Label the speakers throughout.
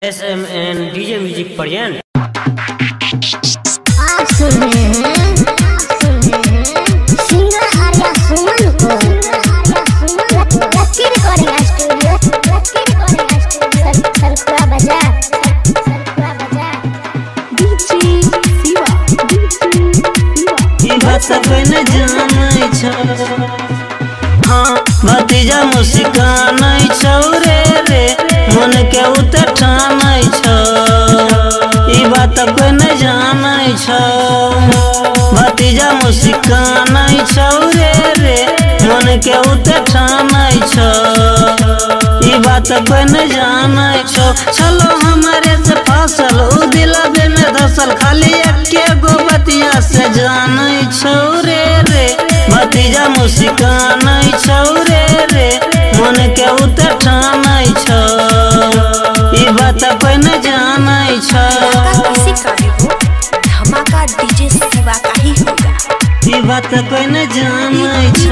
Speaker 1: SMN DJ music present.
Speaker 2: आप सुन रहे हैं सिंगर आर्या सुमन को लक्की रिकॉर्डिंग स्टूडियो सरखुआ बाजार डीजे शिवा
Speaker 3: ई बात कोई न जानै छ। हाँ भतीजा मुस्कानै छौ रे मन के उतर ठानै छ। ई बात कोई न जानै छ। भतीजा मुस्कानै छौ रे मन के उतर ठानै छ। ई बात कोई न जानै छ। चलो हमारे से फसल उ दिलबे में धसल खाली एके गो बतिया से जानै छौ रे भतीजा मुस्कानै छौ रे मन के उतर ठानै छ। ई बात कोई न जानै छ।
Speaker 4: किसी का भी हो धमाका डीजे शिवा का ही होगा।
Speaker 3: ई बात कोई न जानै छ।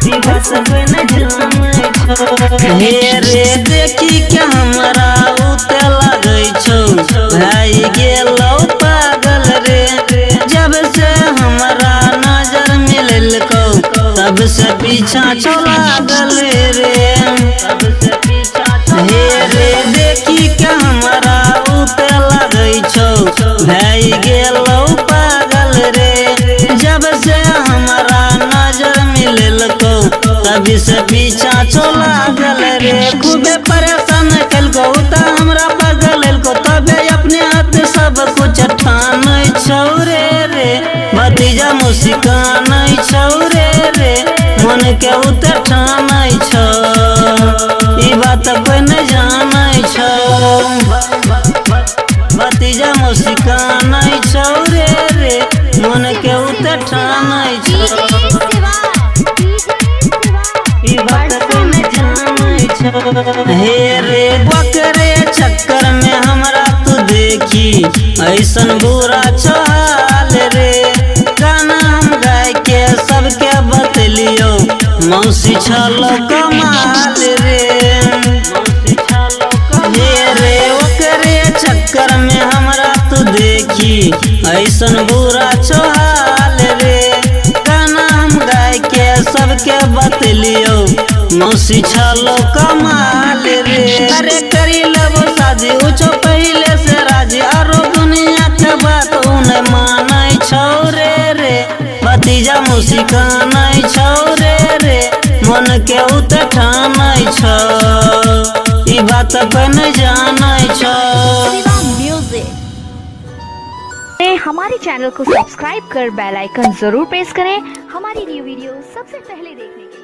Speaker 3: ई बात कोई न जानै छ। हे रे देखी के हमरा उते लागै छौ भाई गेलौ पागल रे। जब से हमरा नजर मिललकौ तब से पीछा छौ लागल रे। हे रे देखी के हमरा उते लागै छौ भाई गेलौ पागल रे। जब से हमरा नजर मिललकौ तब से पीछा छौ लागल रे। खूबे परेशान कलको त हमरा बगल लको तबे अपने हाथ सब कुछ ठानै छौ रे भतीजा मुस्कानै छौ रे मन के उतर ठानै छ। ई बात कोई न जानै छ। भतीजा मुस्कानै छौ रे मन के उतर ठानै छ। ई बात कोई न जानै छ। हे रे बकरे चक्कर में हमरा तू देखी ऐसन बुरा चाल रे। गाना हम गाय के सबके बतलियो मौसी छलो कमाल रे। हे रे ओकरे चक्कर में हमरा तू देखी ऐसन बुरा चाल रे। गाना हम गाय के सबके बतलियो मौसी छलो कमाल रे। अरे करी लेबो शादी उचो पहले से राजी आरो दुनिया के बात उन्हें मानै छौ रे भतीजा मुस्कानै छौ रे मन के उतर ठानै छ। ई बात कोई न जानै छ।
Speaker 5: हमारे चैनल को सब्सक्राइब कर बेल आइकन जरूर प्रेस करें हमारी न्यू वीडियो सबसे पहले देखने के लिए।